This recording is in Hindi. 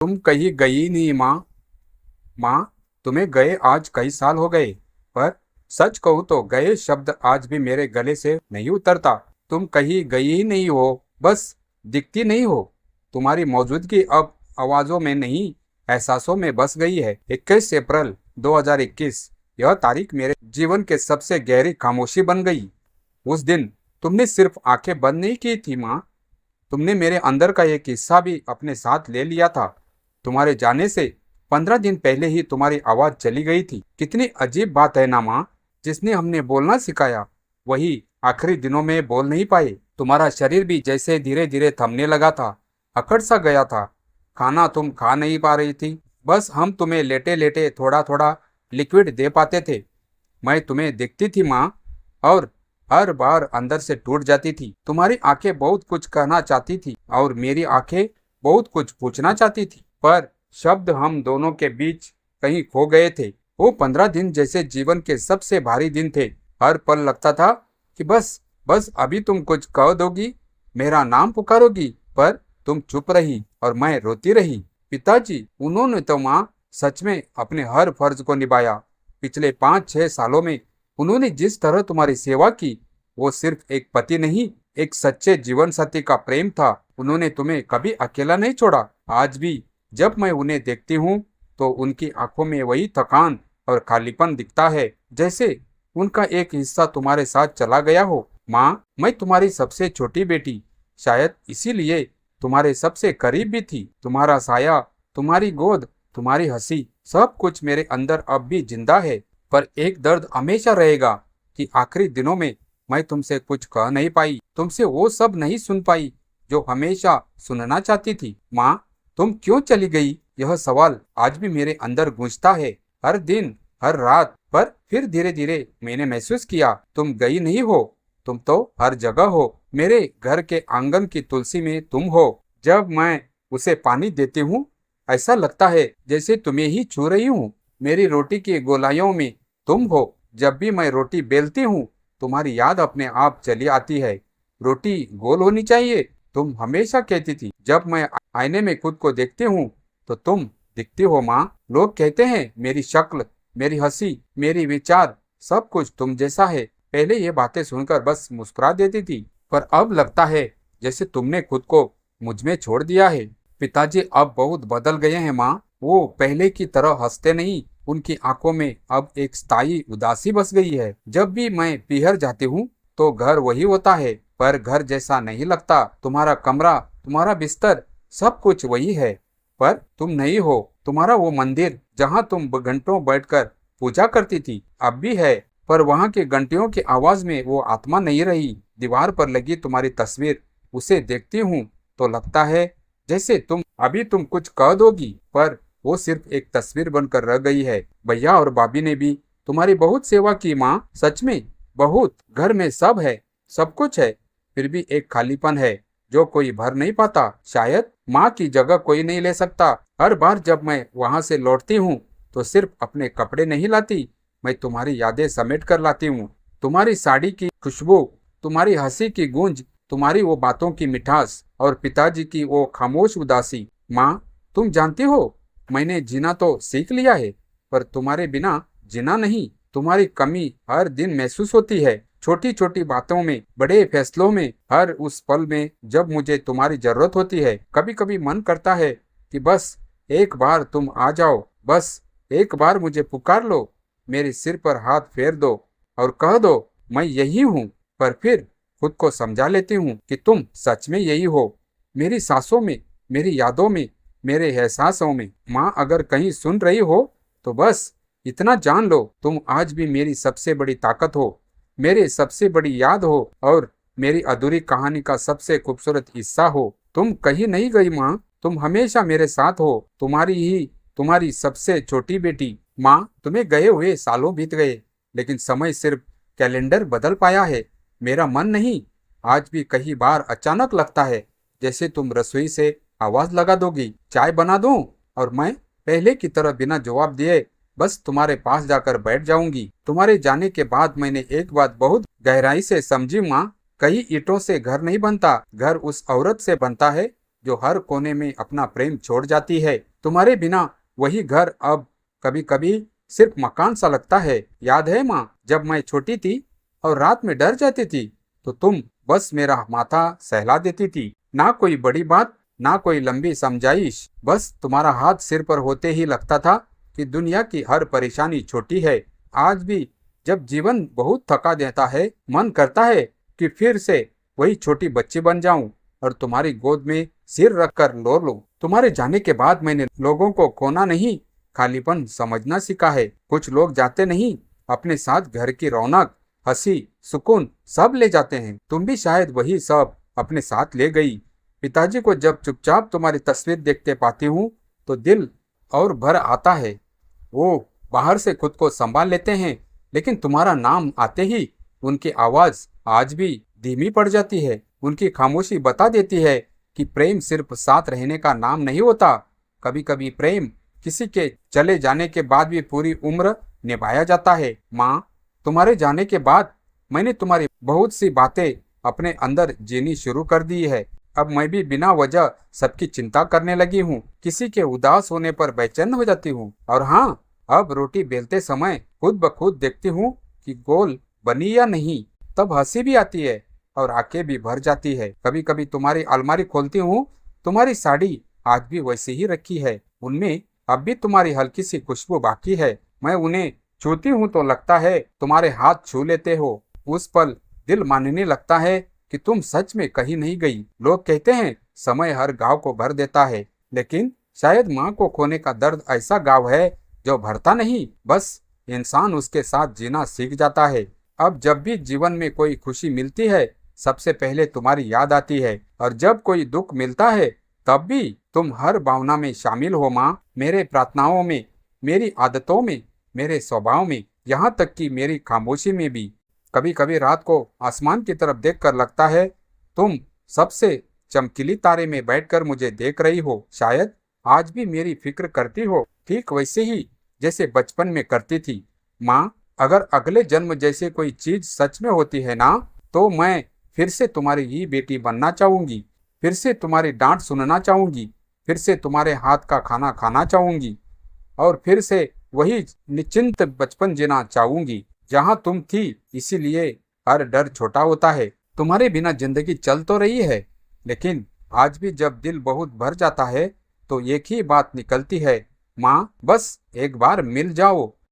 तुम कहीं गई नहीं माँ। माँ, तुम्हें गए आज कई साल हो गए, पर सच कहूँ तो गए शब्द आज भी मेरे गले से नहीं उतरता। तुम कहीं गई ही नहीं हो, बस दिखती नहीं हो। तुम्हारी मौजूदगी अब आवाजों में नहीं, एहसासों में बस गई है। 21 अप्रैल 2021, यह तारीख मेरे जीवन के सबसे गहरी खामोशी बन गई। उस दिन तुमने सिर्फ आंखें बंद नहीं की थी माँ, तुमने मेरे अंदर का एक हिस्सा भी अपने साथ ले लिया था। तुम्हारे जाने से 15 दिन पहले ही तुम्हारी आवाज चली गई थी। कितनी अजीब बात है ना माँ, जिसने हमने बोलना सिखाया वही आखिरी दिनों में बोल नहीं पाए। तुम्हारा शरीर भी जैसे धीरे धीरे थमने लगा था, अकड़ सा गया था। खाना तुम खा नहीं पा रही थी, बस हम तुम्हें लेटे लेटे थोड़ा थोड़ा लिक्विड दे पाते थे। मैं तुम्हें देखती थी माँ, और हर बार अंदर से टूट जाती थी। तुम्हारी आंखें बहुत कुछ कहना चाहती थी और मेरी आंखें बहुत कुछ पूछना चाहती थी, पर शब्द हम दोनों के बीच कहीं खो गए थे। वो 15 दिन जैसे जीवन के सबसे भारी दिन थे। हर पल लगता था कि बस बस अभी तुम कुछ कह दोगी, मेरा नाम पुकारोगी, पर तुम चुप रही और मैं रोती रही। पिताजी, उन्होंने तो माँ सच में अपने हर फर्ज को निभाया। पिछले 5-6 सालों में उन्होंने जिस तरह तुम्हारी सेवा की, वो सिर्फ एक पति नहीं, एक सच्चे जीवन साथी का प्रेम था। उन्होंने तुम्हें कभी अकेला नहीं छोड़ा। आज भी जब मैं उन्हें देखती हूँ तो उनकी आंखों में वही थकान और खालीपन दिखता है, जैसे उनका एक हिस्सा तुम्हारे साथ चला गया हो। माँ, मैं तुम्हारी सबसे छोटी बेटी, शायद इसीलिए तुम्हारे सबसे करीब भी थी। तुम्हारा साया, तुम्हारी गोद, तुम्हारी हंसी, सब कुछ मेरे अंदर अब भी जिंदा है। पर एक दर्द हमेशा रहेगा कि आखिरी दिनों में मैं तुमसे कुछ कह नहीं पाई, तुमसे वो सब नहीं सुन पाई जो हमेशा सुनना चाहती थी। माँ, तुम क्यों चली गई, यह सवाल आज भी मेरे अंदर गूंजता है, हर दिन हर रात। पर फिर धीरे धीरे मैंने महसूस किया, तुम गई नहीं हो, तुम तो हर जगह हो। मेरे घर के आंगन की तुलसी में तुम हो। जब मैं उसे पानी देती हूँ, ऐसा लगता है जैसे तुम्हें ही छू रही हूँ। मेरी रोटी की गोलाइयों में तुम हो। जब भी मैं रोटी बेलती हूँ, तुम्हारी याद अपने आप चली आती है। रोटी गोल होनी चाहिए, तुम हमेशा कहती थी। जब मैं आईने में खुद को देखती हूँ तो तुम दिखती हो माँ। लोग कहते हैं मेरी शक्ल, मेरी हंसी, मेरी विचार, सब कुछ तुम जैसा है। पहले ये बातें सुनकर बस मुस्कुरा देती थी, पर अब लगता है जैसे तुमने खुद को मुझ में छोड़ दिया है। पिताजी अब बहुत बदल गए हैं माँ, वो पहले की तरह हंसते नहीं। उनकी आंखों में अब एक स्थायी उदासी बस गई है। जब भी मैं पीहर जाती हूँ तो घर वही होता है, पर घर जैसा नहीं लगता। तुम्हारा कमरा, तुम्हारा बिस्तर, सब कुछ वही है, पर तुम नहीं हो। तुम्हारा वो मंदिर जहाँ तुम घंटों बैठकर पूजा करती थी, अब भी है, पर वहाँ की घंटियों की आवाज में वो आत्मा नहीं रही। दीवार पर लगी तुम्हारी तस्वीर, उसे देखती हूँ तो लगता है जैसे तुम कुछ कह दोगी, पर वो सिर्फ एक तस्वीर बनकर रह गई है। भैया और भाभी ने भी तुम्हारी बहुत सेवा की माँ, सच में बहुत। घर में सब है, सब कुछ है, फिर भी एक खालीपन है जो कोई भर नहीं पाता। शायद माँ की जगह कोई नहीं ले सकता। हर बार जब मैं वहां से लौटती हूँ तो सिर्फ अपने कपड़े नहीं लाती, मैं तुम्हारी यादें समेट कर लाती हूँ। तुम्हारी साड़ी की खुशबू, तुम्हारी हंसी की गूंज, तुम्हारी वो बातों की मिठास और पिताजी की वो खामोश उदासी। माँ, तुम जानती हो, मैंने जीना तो सीख लिया है, पर तुम्हारे बिना जीना नहीं। तुम्हारी कमी हर दिन महसूस होती है, छोटी छोटी बातों में, बड़े फैसलों में, हर उस पल में जब मुझे तुम्हारी जरूरत होती है। कभी कभी मन करता है कि बस एक बार तुम आ जाओ, बस एक बार मुझे पुकार लो, मेरे सिर पर हाथ फेर दो और कह दो मैं यही हूँ। पर फिर खुद को समझा लेती हूँ कि तुम सच में यही हो, मेरी सांसों में, मेरी यादों में, मेरे एहसासों में। माँ, अगर कहीं सुन रही हो तो बस इतना जान लो, तुम आज भी मेरी सबसे बड़ी ताकत हो, मेरी सबसे बड़ी याद हो और मेरी अधूरी कहानी का सबसे खूबसूरत हिस्सा हो। तुम कहीं नहीं गई माँ, तुम हमेशा मेरे साथ हो, तुम्हारी सबसे छोटी बेटी। माँ, तुम्हें गए हुए सालों बीत गए, लेकिन समय सिर्फ कैलेंडर बदल पाया है, मेरा मन नहीं। आज भी कई बार अचानक लगता है जैसे तुम रसोई से आवाज लगा दोगी, चाय बना दूं, और मैं पहले की तरह बिना जवाब दिए बस तुम्हारे पास जाकर बैठ जाऊंगी। तुम्हारे जाने के बाद मैंने एक बात बहुत गहराई से समझी माँ, कई ईंटों से घर नहीं बनता, घर उस औरत से बनता है जो हर कोने में अपना प्रेम छोड़ जाती है। तुम्हारे बिना वही घर अब कभी कभी सिर्फ मकान सा लगता है। याद है माँ, जब मैं छोटी थी और रात में डर जाती थी तो तुम बस मेरा माथा सहला देती थी। ना कोई बड़ी बात, ना कोई लंबी समझाइश, बस तुम्हारा हाथ सिर पर होते ही लगता था कि दुनिया की हर परेशानी छोटी है। आज भी जब जीवन बहुत थका देता है, मन करता है कि फिर से वही छोटी बच्ची बन जाऊं और तुम्हारी गोद में सिर रखकर लो लूं। तुम्हारे जाने के बाद मैंने लोगों को खोना नहीं, खालीपन समझना सीखा है। कुछ लोग जाते नहीं, अपने साथ घर की रौनक, हंसी, सुकून सब ले जाते हैं। तुम भी शायद वही सब अपने साथ ले गई। पिताजी को जब चुपचाप तुम्हारी तस्वीर देखते पाती हूँ तो दिल और भर आता है। वो बाहर से खुद को संभाल लेते हैं, लेकिन तुम्हारा नाम आते ही उनकी आवाज आज भी धीमी पड़ जाती है। उनकी खामोशी बता देती है कि प्रेम सिर्फ साथ रहने का नाम नहीं होता। कभी कभी प्रेम किसी के चले जाने के बाद भी पूरी उम्र निभाया जाता है। माँ, तुम्हारे जाने के बाद मैंने तुम्हारी बहुत सी बातें अपने अंदर जीनी शुरू कर दी है। अब मैं भी बिना वजह सबकी चिंता करने लगी हूँ। किसी के उदास होने पर बेचैन हो जाती हूँ, और हाँ, अब रोटी बेलते समय खुद ब खुद देखती हूँ कि गोल बनी या नहीं। तब हंसी भी आती है और आंखें भी भर जाती है। कभी कभी तुम्हारी अलमारी खोलती हूँ, तुम्हारी साड़ी आज भी वैसी ही रखी है, उनमें अब भी तुम्हारी हल्की सी खुशबू बाकी है। मैं उन्हें छूती हूँ तो लगता है तुम्हारे हाथ छू लेते हो। उस पल दिल मानने लगता है कि तुम सच में कहीं नहीं गई। लोग कहते हैं समय हर घाव को भर देता है, लेकिन शायद माँ को खोने का दर्द ऐसा घाव है जो भरता नहीं, बस इंसान उसके साथ जीना सीख जाता है। अब जब भी जीवन में कोई खुशी मिलती है, सबसे पहले तुम्हारी याद आती है, और जब कोई दुख मिलता है तब भी तुम हर भावना में शामिल हो माँ। मेरे प्रार्थनाओं में, मेरी आदतों में, मेरे स्वभाव में, यहाँ तक कि मेरी खामोशी में भी। कभी कभी रात को आसमान की तरफ देखकर लगता है तुम सबसे चमकीली तारे में बैठकर मुझे देख रही हो। शायद आज भी मेरी फिक्र करती हो, ठीक वैसे ही जैसे बचपन में करती थी। माँ, अगर अगले जन्म जैसे कोई चीज सच में होती है ना, तो मैं फिर से तुम्हारी ही बेटी बनना चाहूंगी, फिर से तुम्हारी डांट सुनना चाहूंगी, फिर से तुम्हारे हाथ का खाना खाना चाहूंगी, और फिर से वही निश्चिंत बचपन जीना चाहूंगी जहां तुम थी। इसीलिए हर डर छोटा होता है। तुम्हारे बिना जिंदगी चल तो रही है, लेकिन आज भी जब दिल बहुत भर जाता है तो एक ही बात निकलती है, माँ, बस एक बार मिल जाओ।